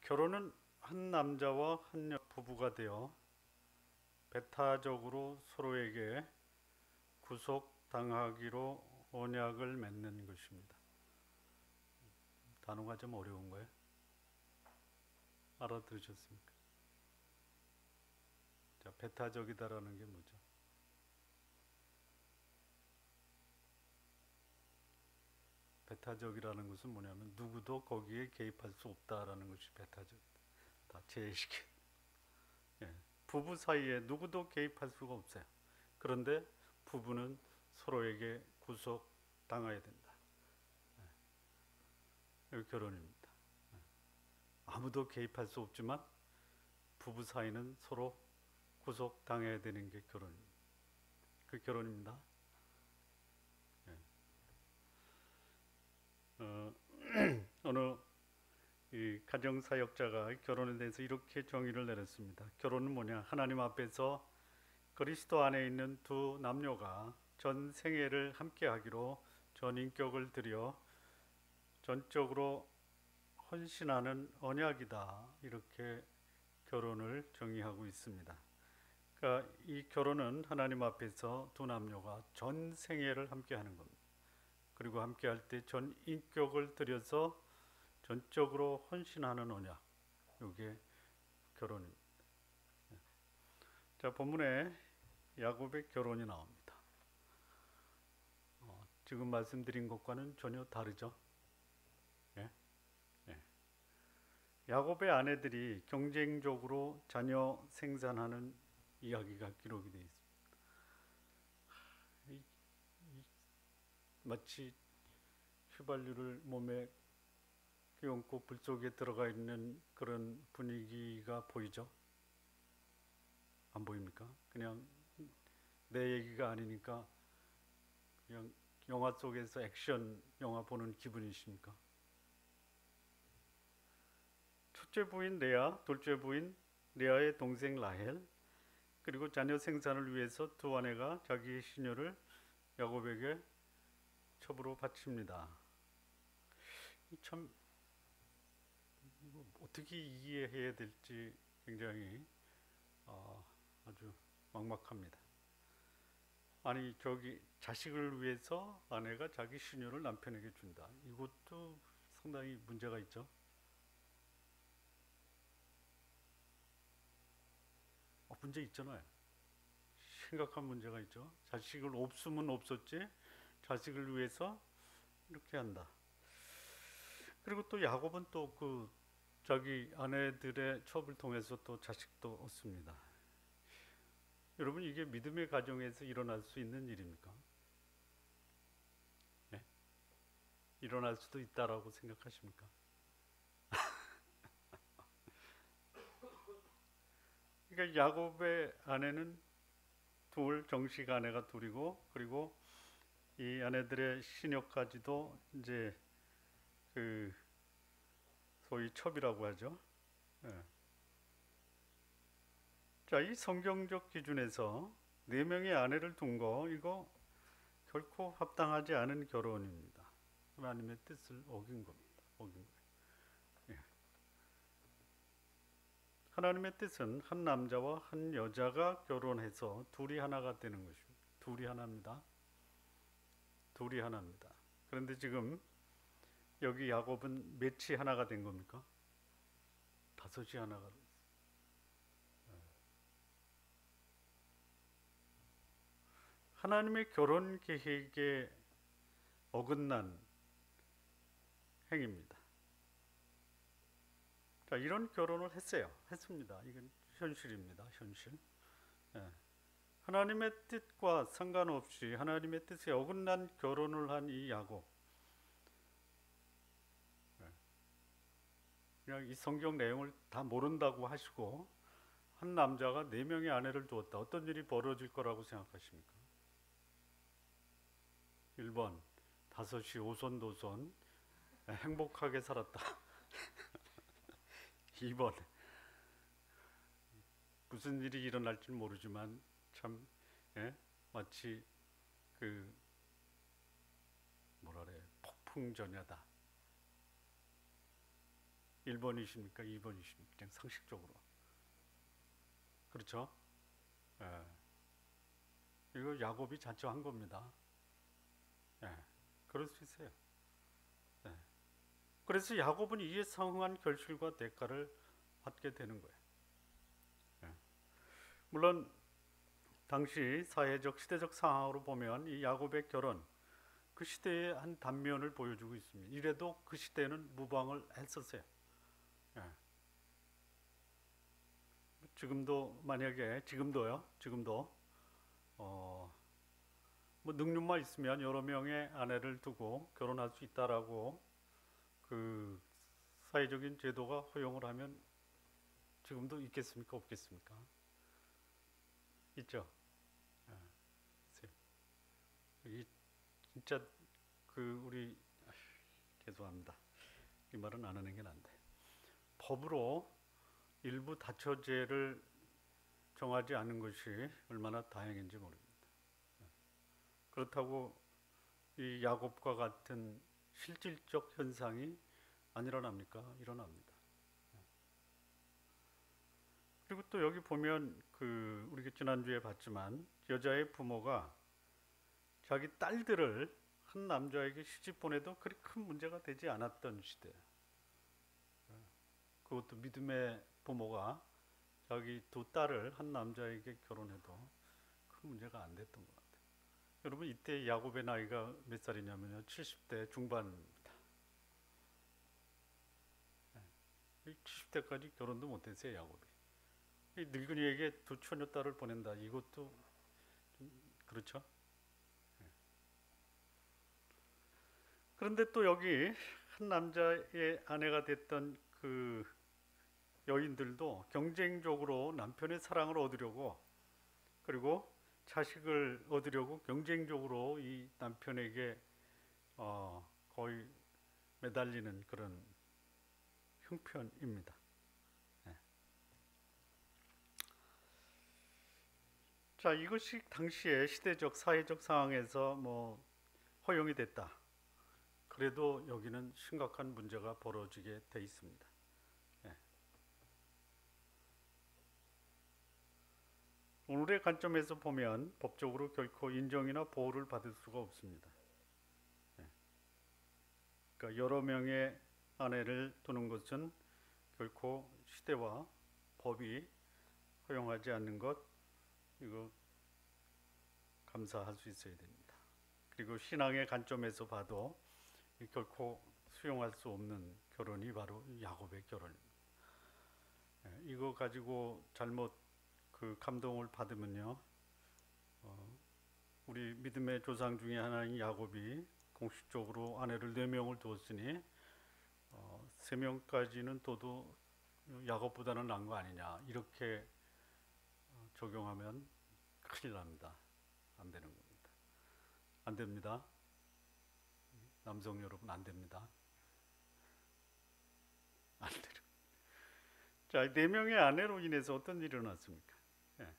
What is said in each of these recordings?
결혼은 한 남자와 한 부부가 되어 배타적으로 서로에게 구속당하기로 언약을 맺는 것입니다. 단어가 좀 어려운 거예요. 알아들으셨습니까? 자, 배타적이다라는 게 뭐죠? 배타적이라는 것은 뭐냐면 누구도 거기에 개입할 수 없다라는 것이 배타적. 다 제외시킨. 예. 부부 사이에 누구도 개입할 수가 없어요. 그런데 부부는 서로에게 구속당해야 된다. 이게 결혼입니다. 아무도 개입할 수 없지만 부부 사이는 서로 구속당해야 되는 게 결혼입니다. 그 결혼입니다. 예. 어느 이 가정사역자가 결혼에 대해서 이렇게 정의를 내렸습니다. 결혼은 뭐냐? 하나님 앞에서 그리스도 안에 있는 두 남녀가 전 생애를 함께하기로 전 인격을 들여 전적으로 헌신하는 언약이다. 이렇게 결혼을 정의하고 있습니다. 그러니까 이 결혼은 하나님 앞에서 두 남녀가 전 생애를 함께하는 겁니다. 그리고 함께할 때 전 인격을 들여서 전적으로 헌신하는 언약. 이게 결혼입니다. 자, 본문에 야곱의 결혼이 나옵니다. 지금 말씀드린 것과는 전혀 다르죠. 예? 예. 야곱의 아내들이 경쟁적으로 자녀 생산하는 이야기가 기록이 되어 있습니다. 마치 휘발유를 몸에 끼얹고 불 속에 들어가 있는 그런 분위기가 보이죠? 안 보입니까? 그냥 내 얘기가 아니니까 그냥 영화 속에서 액션 영화 보는 기분이십니까? 첫째 부인 레아, 둘째 부인 레아의 동생 라헬, 그리고 자녀 생산을 위해서 두 아내가 자기의 시녀를 야곱에게 첩으로 바칩니다. 참 어떻게 이해해야 될지 굉장히 아주 막막합니다. 아니, 저기 자식을 위해서 아내가 자기 시녀를 남편에게 준다. 이것도 상당히 문제가 있죠. 문제 있잖아요. 심각한 문제가 있죠. 자식을 없으면 없었지 자식을 위해서 이렇게 한다. 그리고 또 야곱은 또 그 자기 아내들의 첩을 통해서 또 자식도 얻습니다. 여러분, 이게 믿음의 가정에서 일어날 수 있는 일입니까? 네? 일어날 수도 있다라고 생각하십니까? 그러니까 야곱의 아내는 둘, 정식 아내가 둘이고, 그리고 이 아내들의 시녀까지도 이제 그 소위 첩이라고 하죠. 예. 자, 이 성경적 기준에서 네 명의 아내를 둔 거 이거 결코 합당하지 않은 결혼입니다. 하나님의 뜻을 어긴 겁니다. 어긴 거예요. 예. 하나님의 뜻은 한 남자와 한 여자가 결혼해서 둘이 하나가 되는 것입니다. 둘이 하나입니다. 둘이 하나입니다. 그런데 지금 여기 야곱은 몇이 하나가 된 겁니까? 다섯이 하나가. 하나님의 결혼 계획에 어긋난 행위입니다. 자, 이런 결혼을 했습니다. 이건 현실입니다. 현실. 예. 하나님의 뜻과 상관없이 하나님의 뜻에 어긋난 결혼을 한 이 야곱. 예. 그냥 이 성경 내용을 다 모른다고 하시고 한 남자가 네 명의 아내를 두었다. 어떤 일이 벌어질 거라고 생각하십니까? 1번, 다섯이 오손도손 행복하게 살았다. 2번, 무슨 일이 일어날지 모르지만 참 마치 그 뭐라 그래 폭풍전야다. 1번이십니까? 2번이십니까? 그냥 상식적으로. 그렇죠? 예. 이거 야곱이 자처한 겁니다. 예. 그럴 수 있어요. 예. 그래서 야곱은 이에 상응한 결실과 대가를 받게 되는 거예요. 예. 물론 당시 사회적 시대적 상황으로 보면 이 야곱의 결혼 그 시대의 한 단면을 보여주고 있습니다. 이래도 그 시대는 무방을 했었어요. 예. 지금도 만약에 지금도 뭐 능력만 있으면 여러 명의 아내를 두고 결혼할 수 있다라고 그 사회적인 제도가 허용을 하면 지금도 있겠습니까? 없겠습니까? 있죠. 이 진짜 그 우리 죄송합니다. 이 말은 안 하는 게 난데 법으로 일부 다처제를 정하지 않은 것이 얼마나 다행인지 모릅니다. 그렇다고 이 야곱과 같은 실질적 현상이 안 일어납니까? 일어납니다. 그리고 또 여기 보면 그 우리가 지난주에 봤지만 여자의 부모가 자기 딸들을 한 남자에게 시집 보내도 그리 큰 문제가 되지 않았던 시대. 그것도 믿음의 부모가 자기 두 딸을 한 남자에게 결혼해도 큰 문제가 안 됐던 것 같아요. 여러분 이때 야곱의 나이가 몇 살이냐면요 70대 중반입니다. 70대까지 결혼도 못했어요 야곱이. 이 늙은이에게 두 처녀딸을 보낸다. 이것도 좀 그렇죠. 그런데 또 여기 한 남자의 아내가 됐던 그 여인들도 경쟁적으로 남편의 사랑을 얻으려고 그리고 자식을 얻으려고 경쟁적으로 이 남편에게 거의 매달리는 그런 형편입니다. 네. 자, 이것이 당시의 시대적 사회적 상황에서 뭐 허용이 됐다. 그래도 여기는 심각한 문제가 벌어지게 돼 있습니다. 네. 오늘의 관점에서 보면 법적으로 결코 인정이나 보호를 받을 수가 없습니다. 네. 그러니까 여러 명의 아내를 두는 것은 결코 시대와 법이 허용하지 않는 것 이거 감사할 수 있어야 됩니다. 그리고 신앙의 관점에서 봐도 결코 수용할 수 없는 결혼이 바로 야곱의 결혼입니다. 이거 가지고 잘못 그 감동을 받으면요, 우리 믿음의 조상 중에 하나인 야곱이 공식적으로 아내를 4명을 두었으니 3명까지는 둬도 야곱보다는 나은 거 아니냐 이렇게 적용하면 큰일 납니다. 안 되는 겁니다. 안 됩니다. 남성 여러분 안 됩니다. 안 돼요. 자, 4명의 아내로 인해서 어떤 일이 일어났습니까? 예.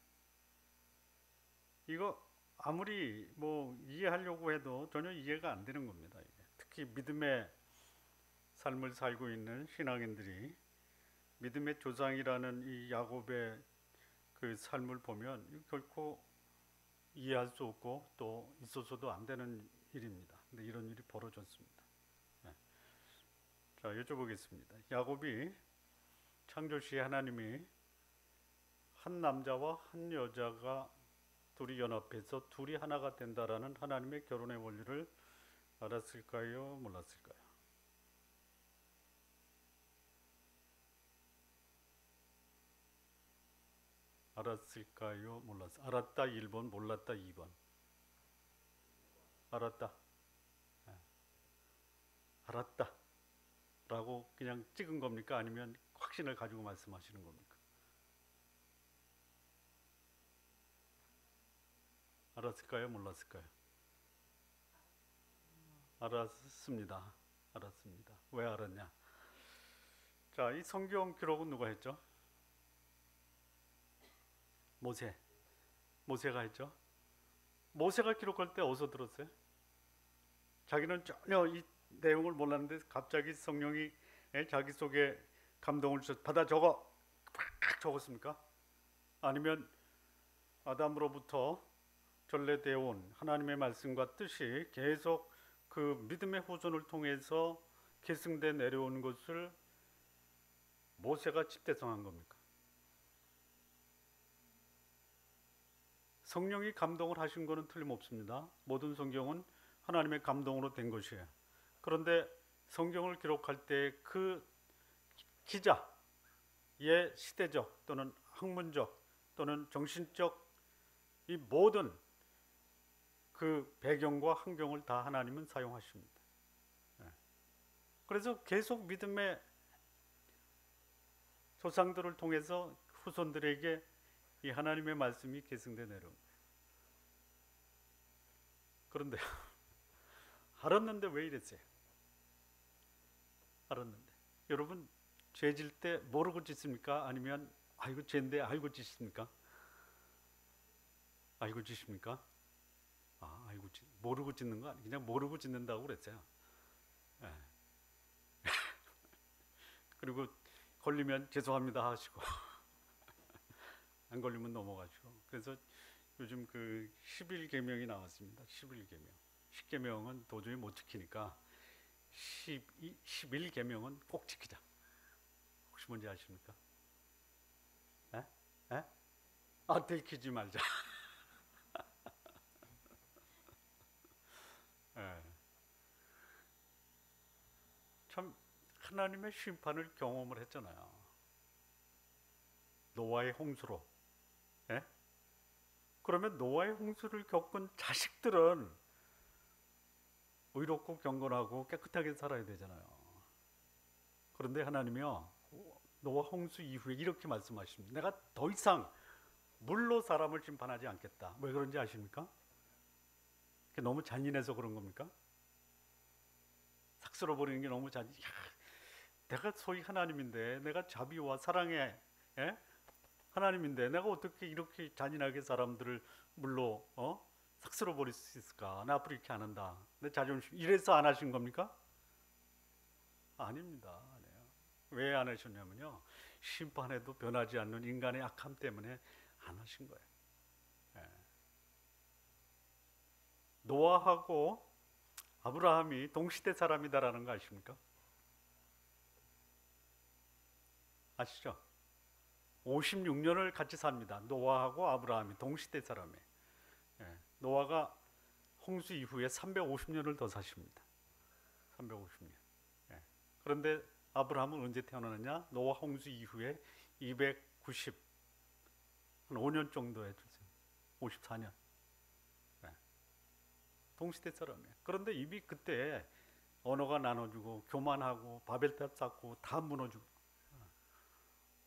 이거 아무리 뭐 이해하려고 해도 전혀 이해가 안 되는 겁니다. 이게. 특히 믿음의 삶을 살고 있는 신앙인들이 믿음의 조상이라는 이 야곱의 그 삶을 보면 결코 이해할 수 없고 또 있어서도 안 되는 일입니다. 근데 이런 일이 벌어졌습니다. 네. 자, 여쭤보겠습니다. 야곱이 창조 시에 하나님이 한 남자와 한 여자가 둘이 연합해서 둘이 하나가 된다라는 하나님의 결혼의 원리를 알았을까요? 몰랐을까요? 알았을까요? 몰랐을까요? 알았다 1번, 몰랐다 2번. 알았다. 네. 알았다 라고 그냥 찍은 겁니까? 아니면 확신을 가지고 말씀하시는 겁니까? 알았을까요? 몰랐을까요? 알았습니다. 알았습니다. 왜 알았냐? 자, 이 성경 기록은 누가 했죠? 모세가 했죠. 모세가 기록할 때 어디서 들었어요? 자기는 전혀 이 내용을 몰랐는데 갑자기 성령이 자기 속에 감동을 받아 적었습니까? 아니면 아담으로부터 전래되어 온 하나님의 말씀과 뜻이 계속 그 믿음의 후손을 통해서 계승돼 내려오는 것을 모세가 집대성한 겁니까? 성령이 감동을 하신 것은 틀림없습니다. 모든 성경은 하나님의 감동으로 된 것이에요. 그런데 성경을 기록할 때 그 기자의 시대적 또는 학문적 또는 정신적 이 모든 그 배경과 환경을 다 하나님은 사용하십니다. 그래서 계속 믿음의 조상들을 통해서 후손들에게 이 하나님의 말씀이 계승돼 내려온 거예요. 그런데 알았는데 왜 이랬어요? 알았는데 여러분 죄 질 때 모르고 짓습니까? 아니면 아이고 죄인데 알고 짓습니까? 알고 짓습니까? 알고 모르고 짓는 거 아니에요. 그냥 모르고 짓는다고 그랬어요. 네. 그리고 걸리면 죄송합니다 하시고 안 걸리면 넘어가시고. 그래서 요즘 그 11계명이 나왔습니다. 11계명. 10계명은 도저히 못 지키니까 11계명은 꼭 지키자. 혹시 뭔지 아십니까? 에? 에? 들키지 말자. 예. 참 하나님의 심판을 경험을 했잖아요. 노아의 홍수로. 예? 그러면 노아의 홍수를 겪은 자식들은 의롭고 경건하고 깨끗하게 살아야 되잖아요. 그런데 하나님이요, 노아 홍수 이후에 이렇게 말씀하십니다. 내가 더 이상 물로 사람을 심판하지 않겠다. 왜 그런지 아십니까? 너무 잔인해서 그런 겁니까? 삭슬어 버리는 게 너무 내가 소위 하나님인데, 내가 자비와 사랑의 하나님인데 내가 어떻게 이렇게 잔인하게 사람들을 물로 삭슬어 버릴 수 있을까? 나 앞으로 이렇게 안 한다. 내 자존심 이래서 안 하신 겁니까? 아닙니다. 왜 안 하셨냐면요, 심판해도 변하지 않는 인간의 악함 때문에 안 하신 거예요. 노아하고 아브라함이 동시대 사람이다라는 거 아십니까? 아시죠? 56년을 같이 삽니다. 노아하고 아브라함이 동시대 사람이에요. 노아가 홍수 이후에 350년을 더 사십니다. 350년. 그런데 아브라함은 언제 태어나느냐? 노아 홍수 이후에 290, 한 5년 정도 해주세요. 54년. 동시대 사람이에요. 그런데 이미 그때 언어가 나눠지고 교만하고 바벨탑 쌓고 다 무너지고,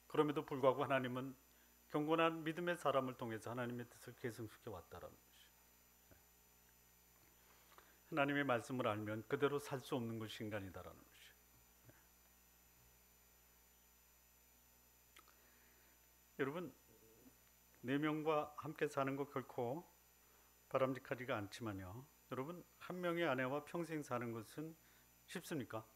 그럼에도 불구하고 하나님은 경건한 믿음의 사람을 통해서 하나님의 뜻을 계승시켜 왔다라는 것이죠. 하나님의 말씀을 알면 그대로 살 수 없는 것이 인간이다라는 것이죠. 여러분, 네 명과 함께 사는 것 결코 바람직하지가 않지만요, 여러분, 한 명의 아내와 평생 사는 것은 쉽습니까?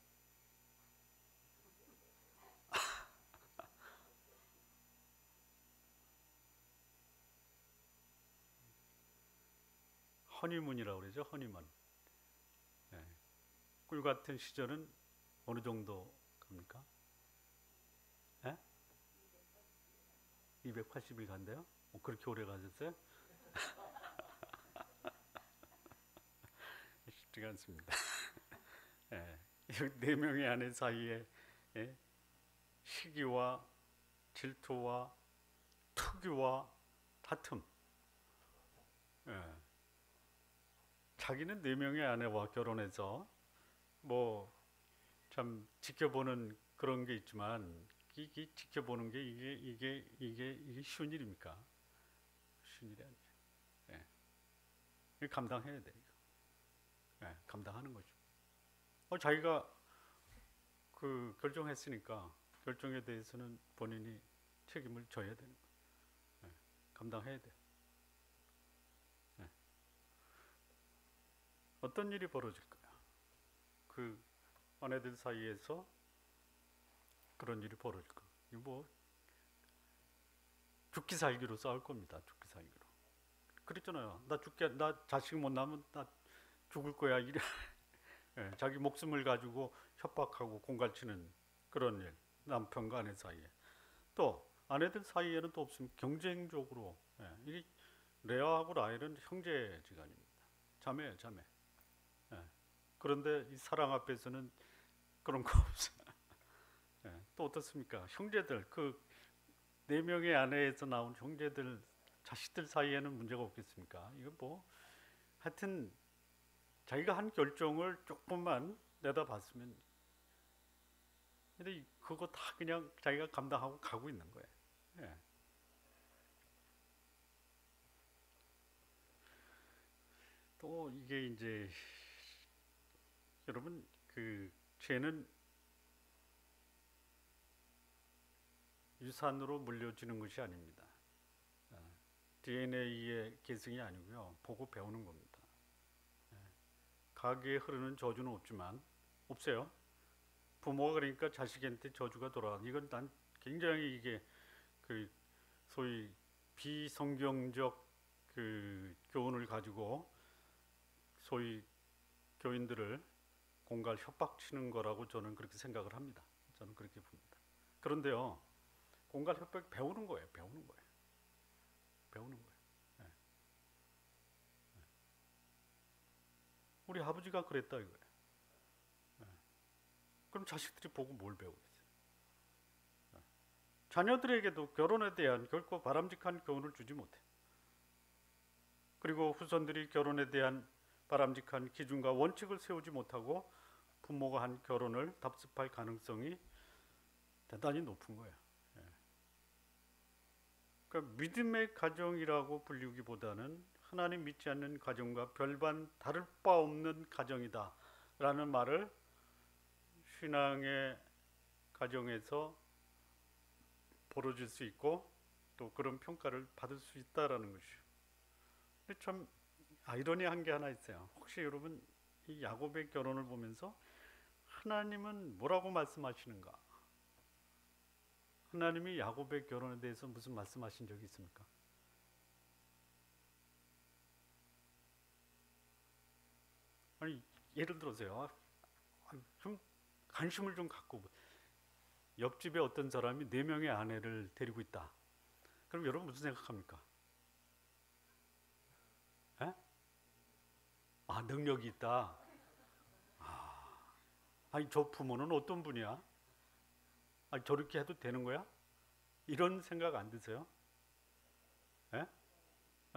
허니문이라고 그러죠. 허니문. 꿀 같은 시절은 어느 정도 갑니까? 280일 간대요? 그렇게 오래 가셨어요? 쉽지가 않습니다. 네 명의 아내 사이에 시기와 질투와 투기와 다툼. 자기는 네 명의 아내와 결혼해서 뭐 참 지켜보는 그런 게 있지만, 이게 지켜보는 게 이게 쉬운 일입니까? 쉬운 일이 아니죠. 감당해야 돼. 감당하는 거죠. 자기가 그 결정했으니까 결정에 대해서는 본인이 책임을 져야 되는 거예요. 감당해야 돼. 어떤 일이 벌어질까요? 그 아내들 사이에서 그런 일이 벌어질 거. 이거 뭐 죽기 살기로 싸울 겁니다. 죽기 살기로. 그랬잖아요. 나 자식 못 낳으면 나 죽을 거야. 이래. 예, 자기 목숨을 가지고 협박하고 공갈치는 그런 일. 남편과 아내 사이에. 또 아내들 사이에는 또 없으면 경쟁적으로. 예, 이 레아하고 라헬은 형제지간입니다. 자매예요, 자매. 예. 그런데 이 사랑 앞에서는 그런 거 없어요. 예. 또 어떻습니까? 형제들, 그 네 명의 아내에서 나온 형제들, 자식들 사이에는 문제가 없겠습니까? 이거 뭐 하여튼 자기가 한 결정을 조금만 내다봤으면, 근데 그거 다 그냥 자기가 감당하고 가고 있는 거예요. 예. 또 이게 이제 여러분, 그 죄는 유산으로 물려지는 것이 아닙니다. DNA의 계승이 아니고요, 보고 배우는 겁니다. 가게에 흐르는 저주는 없지만, 없어요. 부모가 그러니까 자식한테 저주가 돌아가는, 이건 난 굉장히 이게 그 소위 비성경적 그 교훈을 가지고 소위 교인들을 공갈 협박치는 거라고 저는 그렇게 생각을 합니다. 저는 그렇게 봅니다. 그런데요, 공갈 협박 배우는 거예요. 배우는 거예요. 배우는 거예요. 네. 우리 아버지가 그랬다 이거예요. 네. 그럼 자식들이 보고 뭘 배우겠어요? 네. 자녀들에게도 결혼에 대한 결코 바람직한 교훈을 주지 못해. 그리고 후손들이 결혼에 대한 바람직한 기준과 원칙을 세우지 못하고 부모가 한 결혼을 답습할 가능성이 대단히 높은 거예요. 예. 그러니까 믿음의 가정이라고 불리기보다는 하나님 믿지 않는 가정과 별반 다를 바 없는 가정이다 라는 말을 신앙의 가정에서 벌어질 수 있고 또 그런 평가를 받을 수 있다라는 것이죠. 참 아이러니한 게 하나 있어요. 혹시 여러분 이 야곱의 결혼을 보면서 하나님은 뭐라고 말씀하시는가? 하나님이 야곱의 결혼에 대해서 무슨 말씀하신 적이 있습니까? 아니 예를 들어서요. 좀 관심을 좀 갖고, 옆집에 어떤 사람이 4명의 아내를 데리고 있다. 그럼 여러분 무슨 생각합니까? 에? 아, 능력이 있다. 아니 저 부모는 어떤 분이야? 아니 저렇게 해도 되는 거야? 이런 생각 안 드세요? 예?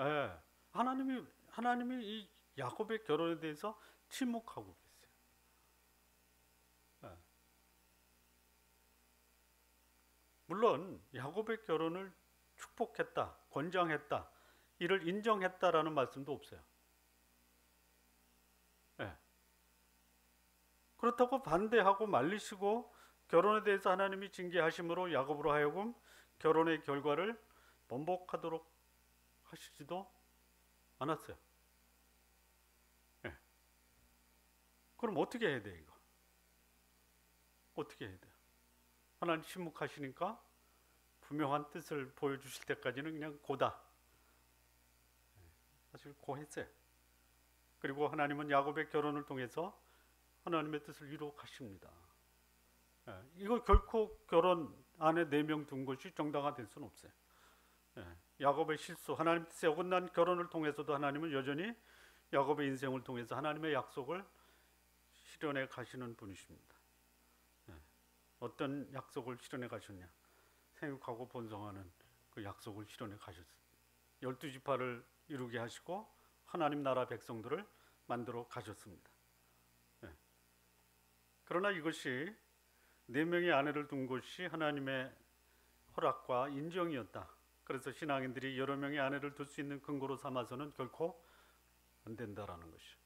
예. 하나님이 이 야곱의 결혼에 대해서 침묵하고 계세요. 예. 물론 야곱의 결혼을 축복했다, 권장했다, 이를 인정했다라는 말씀도 없어요. 예. 그렇다고 반대하고 말리시고 결혼에 대해서 하나님이 징계하심으로 야곱으로 하여금 결혼의 결과를 번복하도록 하시지도 않았어요. 예. 그럼 어떻게 해야 돼 이거? 어떻게 해야 돼요? 하나님 침묵하시니까 분명한 뜻을 보여주실 때까지는 그냥 고다. 사실 고했어요. 그리고 하나님은 야곱의 결혼을 통해서 하나님의 뜻을 이루어 가십니다. 예, 이거 결코 결혼 안에 4명 둔 것이 정당화될 수는 없어요. 예, 야곱의 실수, 하나님 뜻에 어긋난 결혼을 통해서도 하나님은 여전히 야곱의 인생을 통해서 하나님의 약속을 실현해 가시는 분이십니다. 예, 어떤 약속을 실현해 가셨냐? 생육하고 번성하는 그 약속을 실현해 가셨습니다. 12지파를 이루게 하시고 하나님 나라 백성들을 만들어 가셨습니다. 예. 그러나 이것이 4명의 아내를 둔 것이 하나님의 허락과 인정이었다. 그래서 신앙인들이 여러 명의 아내를 둘 수 있는 근거로 삼아서는 결코 안 된다라는 것이죠.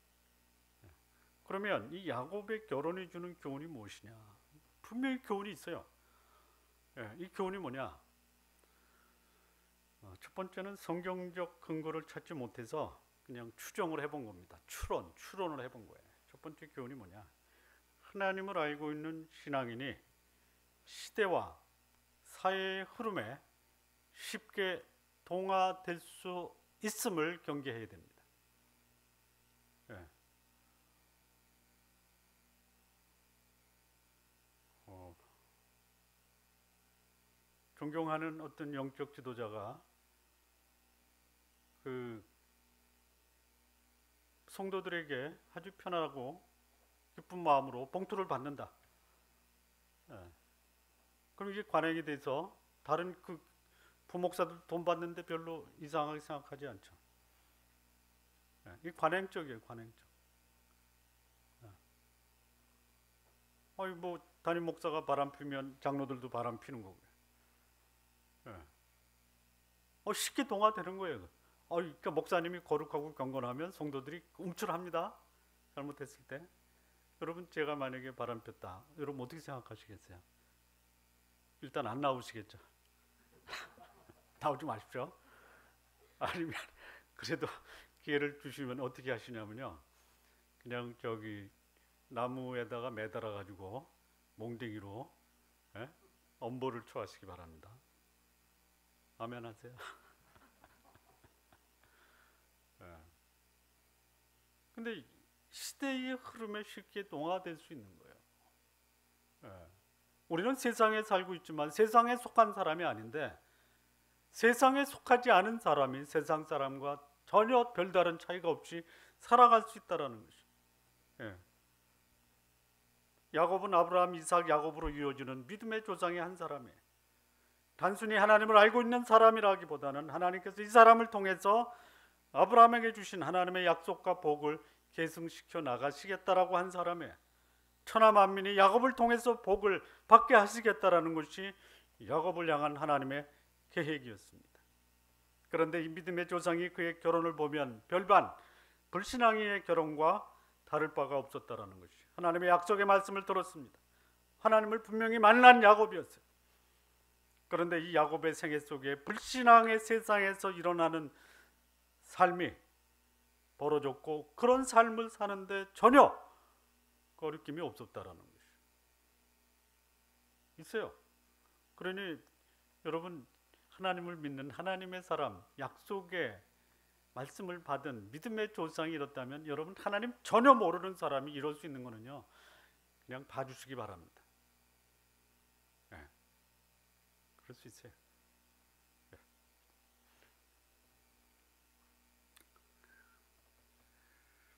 그러면 이 야곱의 결혼이 주는 교훈이 무엇이냐? 분명히 교훈이 있어요. 이 교훈이 뭐냐? 첫 번째는 성경적 근거를 찾지 못해서 그냥 추정을 해본 겁니다. 추론을 해본 거예요. 첫 번째 교훈이 뭐냐? 하나님을 알고 있는 신앙인이 시대와 사회의 흐름에 쉽게 동화될 수 있음을 경계해야 됩니다. 예. 존경하는 어떤 영적 지도자가 그 성도들에게 아주 편안하고 기쁜 마음으로 봉투를 받는다. 예. 그럼 이게 관행이 돼서 다른 그 부목사들 돈 받는데 별로 이상하게 생각하지 않죠. 예. 이게 관행적이에요, 관행적. 예. 아니 뭐 담임 목사가 바람 피면 장로들도 바람 피는 거고요. 예. 쉽게 동화되는 거예요. 그러니까 목사님이 거룩하고 경건하면 성도들이 움찔합니다. 잘못했을 때. 여러분 제가 만약에 바람 폈다. 여러분 어떻게 생각하시겠어요? 일단 안 나오시겠죠. 나오지 마십시오. 아니면 그래도 기회를 주시면 어떻게 하시냐면요. 그냥 저기 나무에다가 매달아 가지고 몽댕이로 엄보를 초하시기 바랍니다. 아멘 하세요. 근데 시대의 흐름에 쉽게 동화될 수 있는 거예요. 우리는 세상에 살고 있지만 세상에 속한 사람이 아닌데 세상에 속하지 않은 사람이 세상 사람과 전혀 별다른 차이가 없이 살아갈 수 있다는 것이. 야곱은 아브라함, 이삭, 야곱으로 이어지는 믿음의 조상의 한 사람이에요. 단순히 하나님을 알고 있는 사람이라기보다는 하나님께서 이 사람을 통해서 아브라함에게 주신 하나님의 약속과 복을 계승시켜 나가시겠다라고 한 사람이에요. 천하 만민이 야곱을 통해서 복을 받게 하시겠다라는 것이 야곱을 향한 하나님의 계획이었습니다. 그런데 이 믿음의 조상이 그의 결혼을 보면 별반 불신앙의 결혼과 다를 바가 없었다라는 것이 하나님의 약속의 말씀을 들었습니다. 하나님을 분명히 만난 야곱이었어요. 그런데 이 야곱의 생애 속에 불신앙의 세상에서 일어나는 삶이 벌어졌고 그런 삶을 사는데 전혀 거리낌이 없었다라는 것이 있어요. 그러니 여러분 하나님을 믿는 하나님의 사람, 약속의 말씀을 받은 믿음의 조상이 이렇다면 여러분 하나님 전혀 모르는 사람이 이럴 수 있는 거는요. 그냥 봐주시기 바랍니다. 그럴 수 있어요.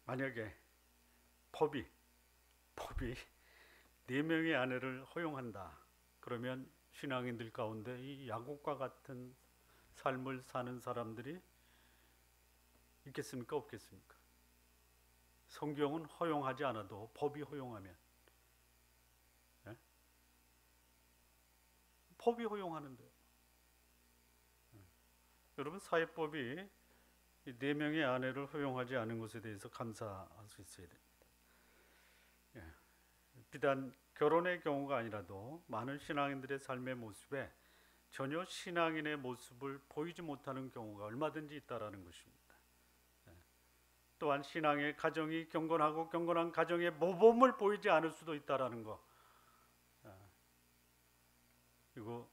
만약에 법이 4명의 아내를 허용한다. 그러면 신앙인들 가운데 이 야곱과 같은 삶을 사는 사람들이 있겠습니까? 없겠습니까? 성경은 허용하지 않아도 법이 허용하면 법이 허용하는데 여러분 사회법이 4명의 아내를 허용하지 않은 것에 대해서 감사할 수 있어야 됩니다. 비단 결혼의 경우가 아니라도 많은 신앙인들의 삶의 모습에 전혀 신앙인의 모습을 보이지 못하는 경우가 얼마든지 있다라는 것입니다. 또한 신앙의 가정이 경건하고 경건한 가정의 모범을 보이지 않을 수도 있다라는 거. 이거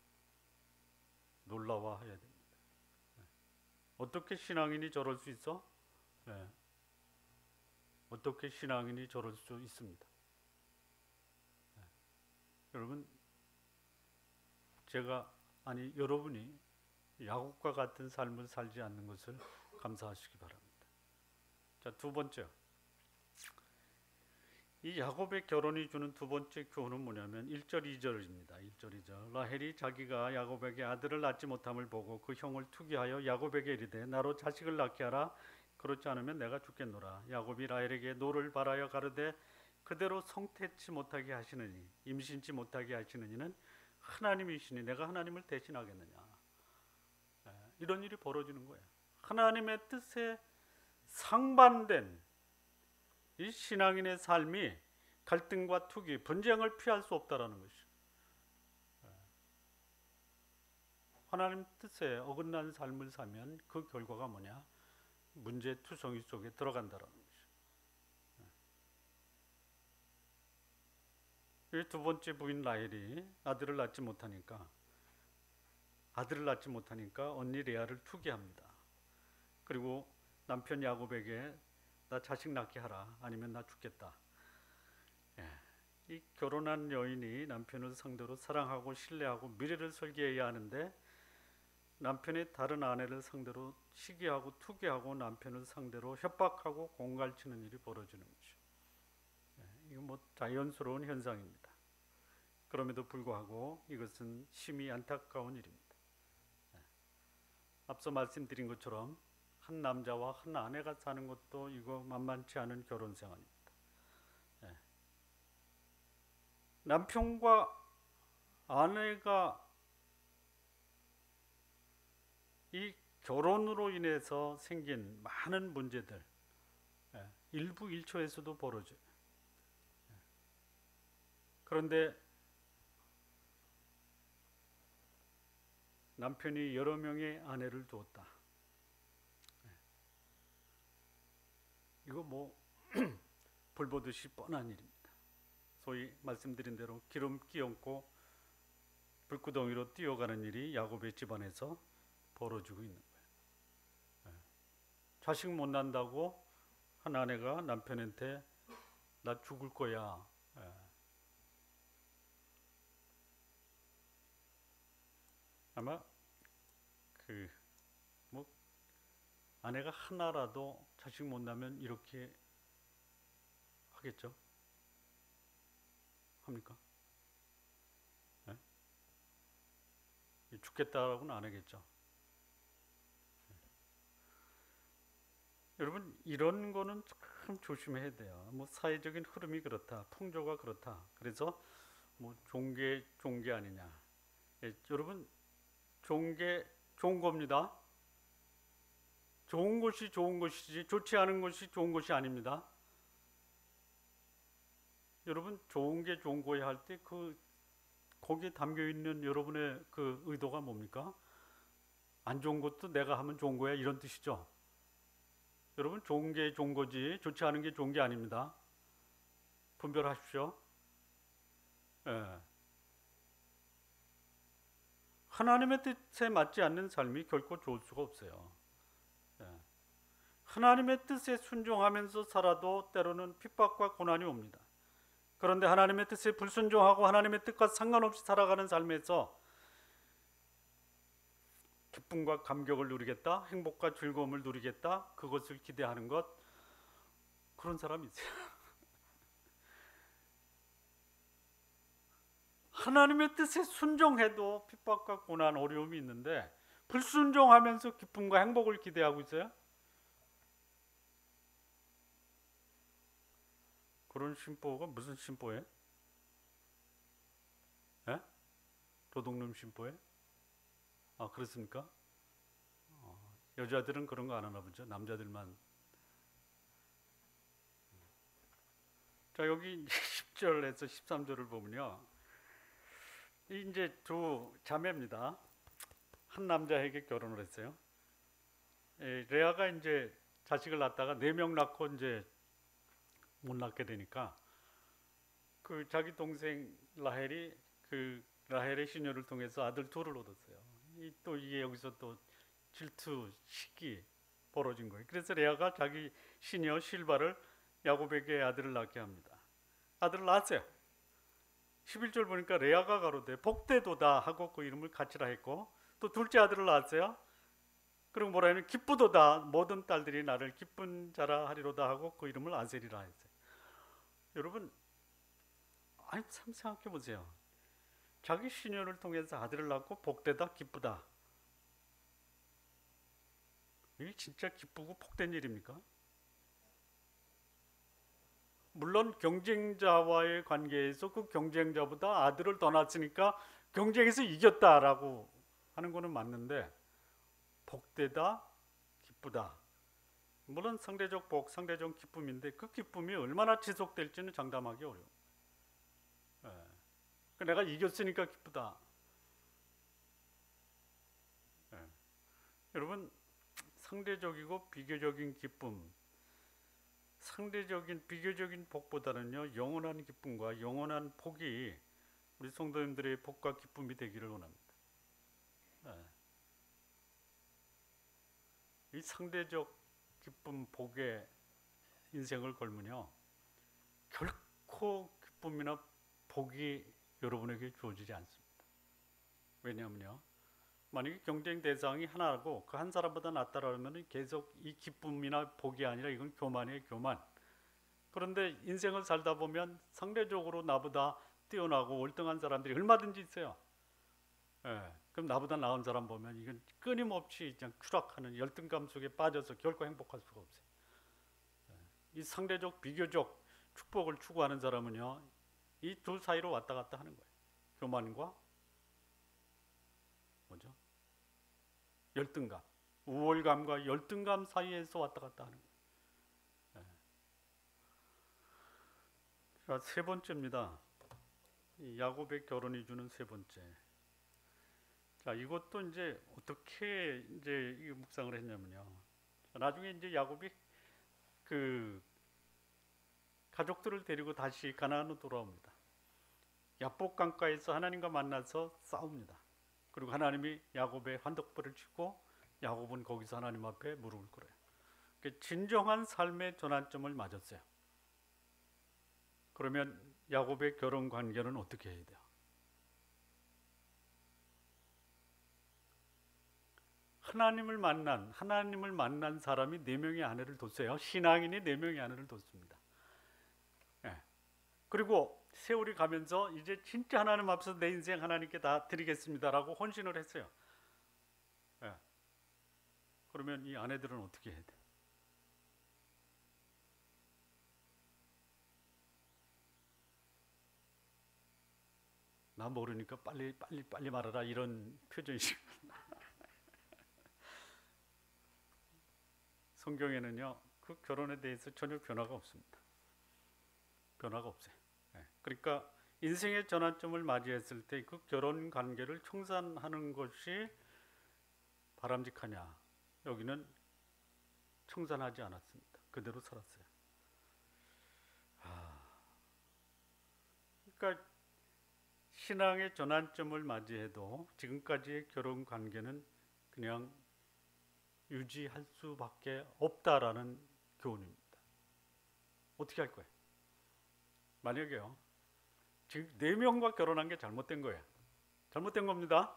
놀라워해야 됩니다. 어떻게 신앙인이 저럴 수 있어? 어떻게 신앙인이 저럴 수 있습니다. 여러분 여러분이 야곱과 같은 삶을 살지 않는 것을 감사하시기 바랍니다. 자, 두 번째, 이 야곱의 결혼이 주는 두 번째 교훈은 뭐냐면 1절 2절입니다. 1절 2절 라헬이 자기가 야곱에게 아들을 낳지 못함을 보고 그 형을 투기하여 야곱에게 이르되 나로 자식을 낳게 하라. 그렇지 않으면 내가 죽겠노라. 야곱이 라헬에게 노를 바라여 가르되 그대로 성태치 못하게 하시느니 임신치 못하게 하시느니는 하나님이시니 내가 하나님을 대신하겠느냐. 이런 일이 벌어지는 거예요. 하나님의 뜻에 상반된 이 신앙인의 삶이 갈등과 투기, 분쟁을 피할 수 없다라는 것이. 하나님 뜻에 어긋난 삶을 살면 그 결과가 뭐냐? 문제투성이 속에 들어간다라는 것이. 두 번째 부인 라헬이 아들을 낳지 못하니까 언니 레아를 투기합니다. 그리고 남편 야곱에게 나 자식 낳게 하라, 아니면 나 죽겠다. 이 결혼한 여인이 남편을 상대로 사랑하고 신뢰하고 미래를 설계해야 하는데 남편이 다른 아내를 상대로 시기하고 투기하고 남편을 상대로 협박하고 공갈치는 일이 벌어지는 거죠. 이거 뭐 자연스러운 현상입니다. 그럼에도 불구하고 이것은 심히 안타까운 일입니다. 앞서 말씀드린 것처럼 한 남자와 한 아내가 사는 것도 이거 만만치 않은 결혼 생활입니다. 남편과 아내가 이 결혼으로 인해서 생긴 많은 문제들, 일부 일초에서도 벌어져요. 그런데 남편이 여러 명의 아내를 두었다. 이거 뭐 불보듯이 뻔한 일입니다. 소위 말씀드린 대로 기름 끼얹고 불구덩이로 뛰어가는 일이 야곱의 집안에서 벌어지고 있는 거예요. 자식 못 난다고 한 아내가 남편한테 나 죽을 거야. 아마 뭐 아내가 하나라도 자식 못 나면 이렇게 하겠죠? 합니까? 죽겠다라고는 안 하겠죠. 여러분, 이런 거는 참 조심해야 돼요. 뭐 사회적인 흐름이 그렇다, 풍조가 그렇다, 그래서 뭐 종교 아니냐. 여러분, 종교 좋은 겁니다. 좋은 것이 좋은 것이지 좋지 않은 것이 좋은 것이 아닙니다. 여러분, 좋은 게 좋은 거야 할 때 거기에 담겨 있는 여러분의 그 의도가 뭡니까? 안 좋은 것도 내가 하면 좋은 거야, 이런 뜻이죠. 여러분, 좋은 게 좋은 거지 좋지 않은 게 좋은 게 아닙니다. 분별하십시오. 하나님의 뜻에 맞지 않는 삶이 결코 좋을 수가 없어요. 하나님의 뜻에 순종하면서 살아도 때로는 핍박과 고난이 옵니다. 그런데 하나님의 뜻에 불순종하고 하나님의 뜻과 상관없이 살아가는 삶에서 기쁨과 감격을 누리겠다, 행복과 즐거움을 누리겠다, 그것을 기대하는 것, 그런 사람이 있어요. 하나님의 뜻에 순종해도 핍박과 고난, 어려움이 있는데 불순종하면서 기쁨과 행복을 기대하고 있어요. 그런 신보가 무슨 신보예요? 도둑놈 신보예요? 아, 그렇습니까? 여자들은 그런 거 안 하나 보죠. 남자들만. 자, 여기 10절에서 13절을 보면요, 이제 두 자매입니다. 한 남자에게 결혼을 했어요. 레아가 이제 자식을 낳다가 4명 낳고 이제 못 낳게 되니까 그 자기 동생 라헬이 그 라헬의 시녀를 통해서 아들 둘을 얻었어요. 또 이게 여기서 또 질투, 시기 벌어진 거예요. 그래서 레아가 자기 시녀 실바를 야곱에게 아들을 낳게 합니다. 아들을 낳았어요. 11절 보니까 레아가 가로되 복되도다 하고 그 이름을 가치라 했고, 또 둘째 아들을 낳았어요. 그리고 뭐라 하면 기쁘도다, 모든 딸들이 나를 기쁜 자라 하리로다 하고 그 이름을 아셀이라 했어요. 여러분, 아니 참 생각해 보세요. 자기 시녀를 통해서 아들을 낳고 복되다, 기쁘다. 이게 진짜 기쁘고 복된 일입니까? 물론 경쟁자와의 관계에서 그 경쟁자보다 아들을 더 낳았으니까 경쟁에서 이겼다라고 하는 거는 맞는데, 복되다, 기쁘다. 물론 상대적 복, 상대적 기쁨인데 그 기쁨이 얼마나 지속될지는 장담하기 어려워요. 내가 이겼으니까 기쁘다. 여러분, 상대적이고 비교적인 기쁨, 상대적인 비교적인 복보다는요, 영원한 기쁨과 영원한 복이 우리 성도님들의 복과 기쁨이 되기를 원합니다. 이 상대적 기쁨, 복에 인생을 걸면요, 결코 기쁨이나 복이 여러분에게 주어지지 않습니다. 왜냐하면요, 만약에 경쟁 대상이 하나고 그 한 사람보다 낫다라면 계속 이 기쁨이나 복이 아니라 이건 교만이에요, 교만. 그런데 인생을 살다 보면 상대적으로 나보다 뛰어나고 월등한 사람들이 얼마든지 있어요. 그럼 나보다 나은 사람 보면 이건 끊임없이 그냥 추락하는 열등감 속에 빠져서 결코 행복할 수가 없어요. 이 상대적 비교적 축복을 추구하는 사람은요, 이 둘 사이로 왔다 갔다 하는 거예요. 교만과 뭐죠? 열등감, 우월감과 열등감 사이에서 왔다 갔다 하는 거예요. 자, 세 번째입니다. 이 야곱의 결혼이 주는 세 번째. 자, 이것도 이제 어떻게 이제 이 묵상을 했냐면요. 나중에 이제 야곱이 그 가족들을 데리고 다시 가나안으로 돌아옵니다. 야복 강가에서 하나님과 만나서 싸웁니다. 그리고 하나님이 야곱의 환덕벌을 치고 야곱은 거기서 하나님 앞에 무릎을 꿇어요. 진정한 삶의 전환점을 맞았어요. 그러면 야곱의 결혼 관계는 어떻게 해야 돼요? 하나님을 만난 사람이 4명의 아내를 뒀어요. 신앙인이 4명의 아내를 뒀습니다. 그리고 세월이 가면서 이제 진짜 하나님 앞에서 내 인생 하나님께 다 드리겠습니다라고 헌신을 했어요. 그러면 이 아내들은 어떻게 해야 돼? 나 모르니까 빨리 말하라 이런 표정이시고 성경에는요, 그 결혼에 대해서 전혀 변화가 없습니다. 변화가 없어요. 그러니까 인생의 전환점을 맞이했을 때 그 결혼 관계를 청산하는 것이 바람직하냐? 여기는 청산하지 않았습니다. 그대로 살았어요. 그러니까 신앙의 전환점을 맞이해도 지금까지의 결혼 관계는 그냥 유지할 수밖에 없다라는 교훈입니다. 어떻게 할 거예요? 만약에요, 지금 4명과 결혼한 게 잘못된 거예요. 잘못된 겁니다.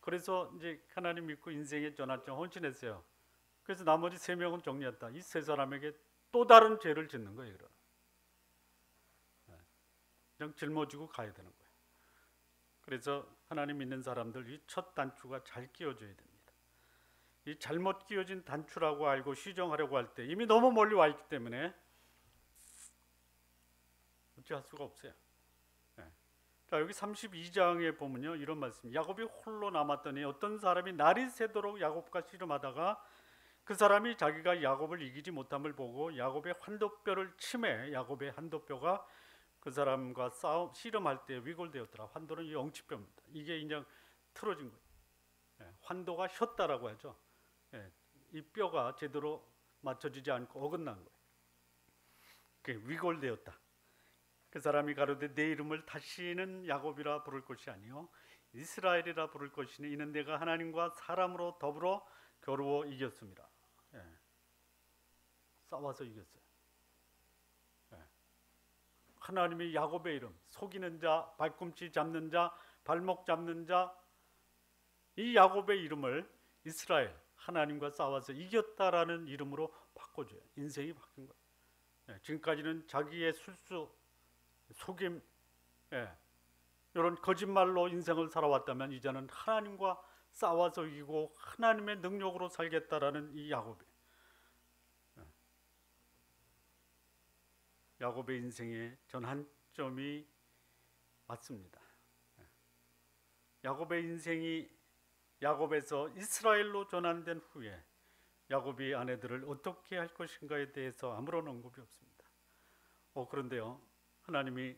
그래서 이제 하나님 믿고 인생의 전환점 헌신했어요. 그래서 나머지 3명은 정리했다. 이 3사람에게 또 다른 죄를 짓는 거예요. 그냥 짊어지고 가야 되는 거예요. 그래서 하나님 믿는 사람들 이 첫 단추가 잘 끼워져야 됩니다. 이 잘못 끼워진 단추라고 알고 시정하려고 할 때 이미 너무 멀리 와 있기 때문에 어찌할 수가 없어요. 자, 여기 32장에 보면요, 이런 말씀. 야곱이 홀로 남았더니 어떤 사람이 날이 새도록 야곱과 씨름하다가 그 사람이 자기가 야곱을 이기지 못함을 보고 야곱의 환도뼈를 치매 야곱의 환도뼈가 그 사람과 씨름할 때 위골되었더라. 환도는 이 엉치뼈입니다. 이게 그냥 틀어진 거예요. 환도가 혔다라고 하죠. 이 뼈가 제대로 맞춰지지 않고 어긋난 거예요. 그게 위골되었다. 그 사람이 가로되 내 이름을 다시는 야곱이라 부를 것이 아니요 이스라엘이라 부를 것이니 이는 내가 하나님과 사람으로 더불어 겨루어 이겼습니다. 싸워서 이겼어요. 하나님이 야곱의 이름, 속이는 자, 발꿈치 잡는 자, 발목 잡는 자, 이 야곱의 이름을 이스라엘, 하나님과 싸워서 이겼다라는 이름으로 바꿔줘요. 인생이 바뀐 거예요. 지금까지는 자기의 술수, 속임, 이런 거짓말로 인생을 살아왔다면 이제는 하나님과 싸워서 이기고 하나님의 능력으로 살겠다라는 이 야곱의 인생의 전환점이 맞습니다. 야곱의 인생이 야곱에서 이스라엘로 전환된 후에 야곱이 아내들을 어떻게 할 것인가에 대해서 아무런 언급이 없습니다. 그런데요, 하나님이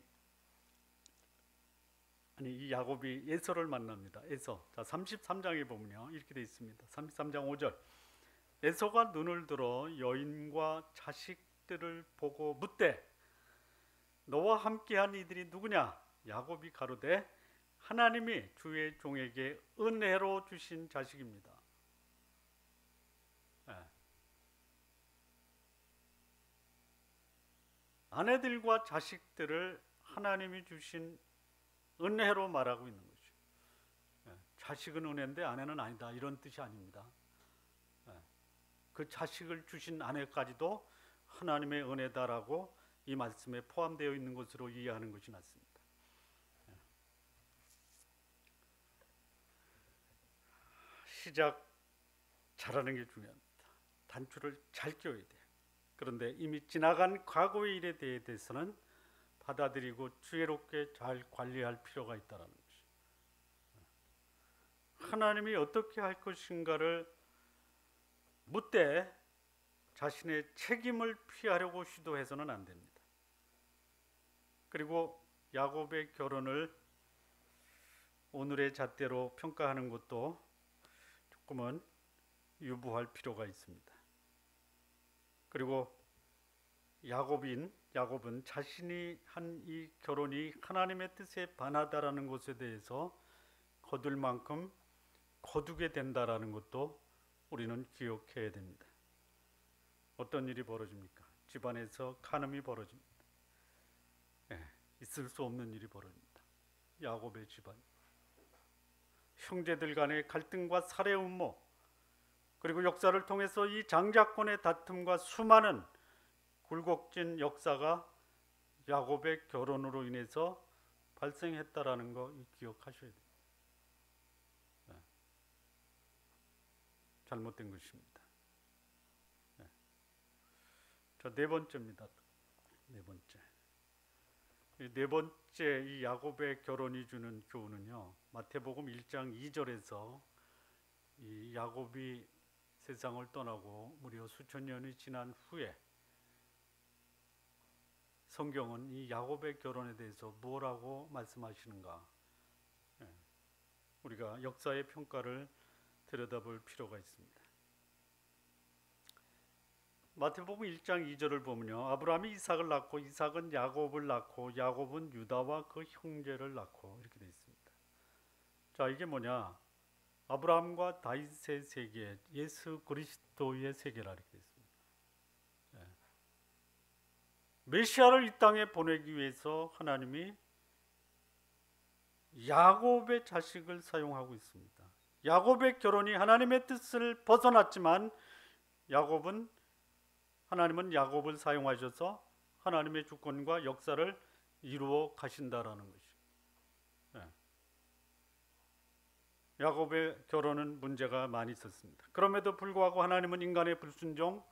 이 야곱이 에서를 만납니다. 에서. 자, 33장에 보면요, 이렇게 되어 있습니다. 33장 5절. 에서가 눈을 들어 여인과 자식 자식들을 보고 묻되 너와 함께한 이들이 누구냐? 야곱이 가로되 하나님이 주의 종에게 은혜로 주신 자식입니다. 아내들과 자식들을 하나님이 주신 은혜로 말하고 있는 거죠. 자식은 은혜인데 아내는 아니다, 이런 뜻이 아닙니다. 그 자식을 주신 아내까지도 하나님의 은혜다라고 이 말씀에 포함되어 있는 것으로 이해하는 것이 맞습니다. 시작 잘하는 게 중요합니다. 단추를 잘 끼워야 돼요. 그런데 이미 지나간 과거의 일에 대해서는 받아들이고 지혜롭게 잘 관리할 필요가 있다는 것이죠. 하나님이 어떻게 할 것인가를 묻되 자신의 책임을 피하려고 시도해서는 안 됩니다. 그리고 야곱의 결혼을 오늘의 잣대로 평가하는 것도 조금은 유부할 필요가 있습니다. 그리고 야곱은 자신이 한 이 결혼이 하나님의 뜻에 반하다라는 것에 대해서 거둘 만큼 거두게 된다라는 것도 우리는 기억해야 됩니다. 어떤 일이 벌어집니까? 집안에서 간음이 벌어집니다. 있을 수 없는 일이 벌어집니다. 야곱의 집안, 형제들 간의 갈등과 살해 음모, 그리고 역사를 통해서 이 장자권의 다툼과 수많은 굴곡진 역사가 야곱의 결혼으로 인해서 발생했다라는 거 기억하셔야 돼요. 잘못된 것입니다. 자, 네 번째입니다. 네 번째 이 야곱의 결혼이 주는 교훈은요, 마태복음 1장 2절에서 이 야곱이 세상을 떠나고 무려 수천 년이 지난 후에 성경은 이 야곱의 결혼에 대해서 뭐라고 말씀하시는가? 우리가 역사의 평가를 들여다볼 필요가 있습니다. 마태복음 1장 2절을 보면요, 아브라함이 이삭을 낳고 이삭은 야곱을 낳고 야곱은 유다와 그 형제를 낳고, 이렇게 되어 있습니다. 자, 이게 뭐냐? 아브라함과 다윗의 세계, 예수 그리스도의 세계라 이렇게 되어 있습니다. 메시아를 이 땅에 보내기 위해서 하나님이 야곱의 자식을 사용하고 있습니다. 야곱의 결혼이 하나님의 뜻을 벗어났지만 하나님은 야곱을 사용하셔서 하나님의 주권과 역사를 이루어 가신다라는 것이죠. 야곱의 결혼은 문제가 많이 있었습니다. 그럼에도 불구하고 하나님은 인간의 불순종,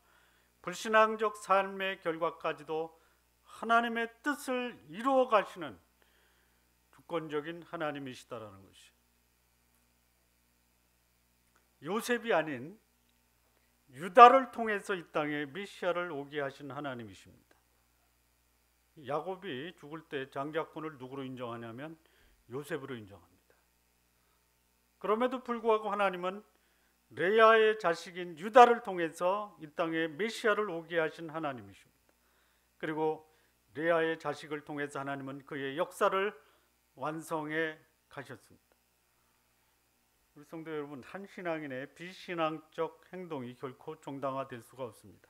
불신앙적 삶의 결과까지도 하나님의 뜻을 이루어 가시는 주권적인 하나님이시다라는 것이죠. 요셉이 아닌 유다를 통해서 이 땅에 메시아를 오게 하신 하나님이십니다. 야곱이 죽을 때 장자권을 누구로 인정하냐면 요셉으로 인정합니다. 그럼에도 불구하고 하나님은 레아의 자식인 유다를 통해서 이 땅에 메시아를 오게 하신 하나님이십니다. 그리고 레아의 자식을 통해서 하나님은 그의 역사를 완성해 가셨습니다. 우리 성도 여러분, 한 신앙인의 비신앙적 행동이 결코 정당화될 수가 없습니다.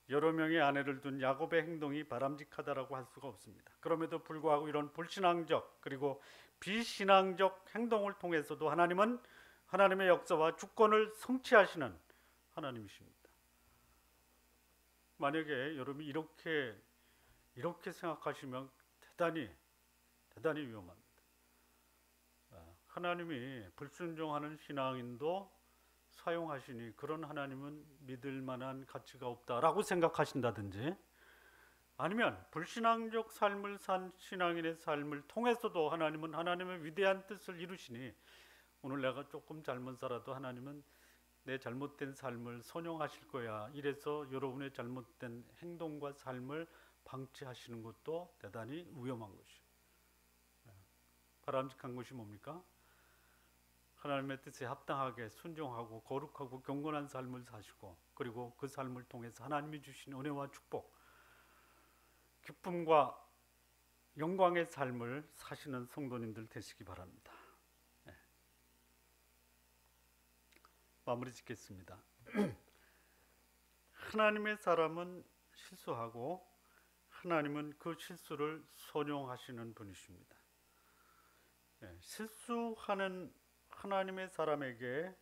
여러 명의 아내를 둔 야곱의 행동이 바람직하다라고 할 수가 없습니다. 그럼에도 불구하고 이런 불신앙적 그리고 비신앙적 행동을 통해서도 하나님은 하나님의 역사와 주권을 성취하시는 하나님이십니다. 만약에 여러분이 이렇게 생각하시면 대단히 위험합니다. 하나님이 불순종하는 신앙인도 사용하시니 그런 하나님은 믿을 만한 가치가 없다라고 생각하신다든지, 아니면 불신앙적 삶을 산 신앙인의 삶을 통해서도 하나님은 하나님의 위대한 뜻을 이루시니 오늘 내가 조금 잘못 살아도 하나님은 내 잘못된 삶을 선용하실 거야, 이래서 여러분의 잘못된 행동과 삶을 방치하시는 것도 대단히 위험한 것이에요. 바람직한 것이 뭡니까? 하나님의 뜻에 합당하게 순종하고 거룩하고 경건한 삶을 사시고, 그리고 그 삶을 통해서 하나님이 주신 은혜와 축복, 기쁨과 영광의 삶을 사시는 성도님들 되시기 바랍니다. 네. 마무리 짓겠습니다. 하나님의 사람은 실수하고 하나님은 그 실수를 선용하시는 분이십니다. 네. 실수하는 하나님의 사람에게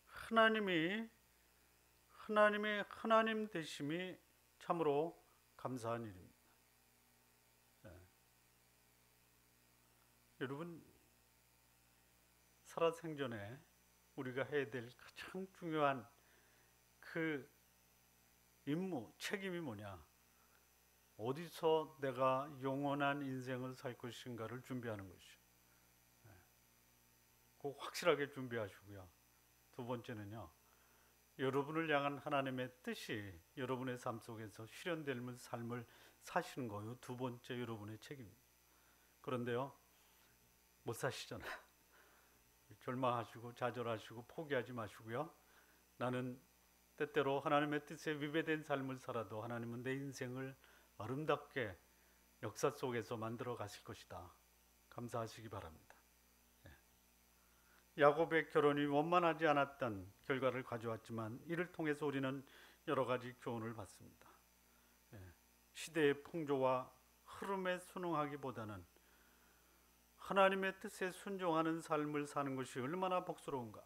하나님의 하나님 되심이 참으로 감사한 일입니다. 네. 여러분, 살아생전에 우리가 해야 될 가장 중요한 그 임무, 책임이 뭐냐? 어디서 내가 영원한 인생을 살 것인가를 준비하는 것이죠. 꼭 확실하게 준비하시고요. 두 번째는요, 여러분을 향한 하나님의 뜻이 여러분의 삶 속에서 실현되는 삶을 사시는 거예요. 두 번째 여러분의 책임입니다. 그런데요, 못 사시잖아요. 절망하시고 좌절하시고 포기하지 마시고요. 나는 때때로 하나님의 뜻에 위배된 삶을 살아도 하나님은 내 인생을 아름답게 역사 속에서 만들어 가실 것이다. 감사하시기 바랍니다. 야곱의 결혼이 원만하지 않았던 결과를 가져왔지만 이를 통해서 우리는 여러 가지 교훈을 받습니다. 시대의 풍조와 흐름에 순응하기보다는 하나님의 뜻에 순종하는 삶을 사는 것이 얼마나 복스러운가.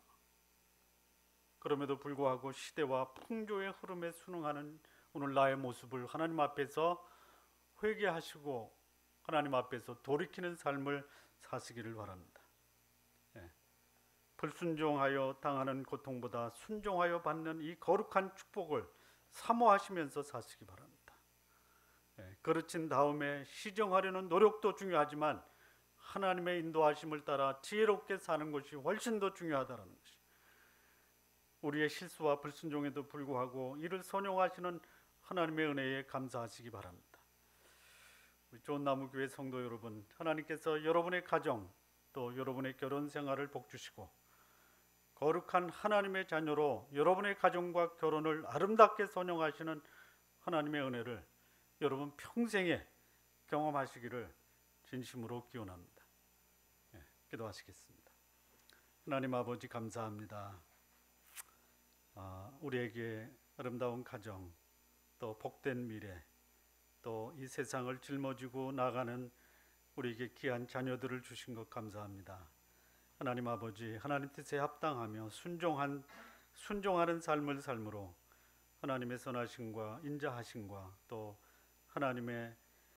그럼에도 불구하고 시대와 풍조의 흐름에 순응하는 오늘 나의 모습을 하나님 앞에서 회개하시고 하나님 앞에서 돌이키는 삶을 사시기를 바랍니다. 불순종하여 당하는 고통보다 순종하여 받는 이 거룩한 축복을 사모하시면서 사시기 바랍니다. 그르친 다음에 시정하려는 노력도 중요하지만 하나님의 인도하심을 따라 지혜롭게 사는 것이 훨씬 더 중요하다는 것이, 우리의 실수와 불순종에도 불구하고 이를 선용하시는 하나님의 은혜에 감사하시기 바랍니다. 우리 좋은나무교회 성도 여러분, 하나님께서 여러분의 가정 또 여러분의 결혼 생활을 복주시고 거룩한 하나님의 자녀로 여러분의 가정과 결혼을 아름답게 선용하시는 하나님의 은혜를 여러분 평생에 경험하시기를 진심으로 기원합니다. 기도하시겠습니다. 하나님 아버지, 감사합니다. 우리에게 아름다운 가정, 또 복된 미래, 또 이 세상을 짊어지고 나가는 우리에게 귀한 자녀들을 주신 것 감사합니다. 하나님 아버지, 하나님 뜻에 합당하며 순종하는 삶을 삶으로 하나님의 선하심과 인자하심과 또 하나님의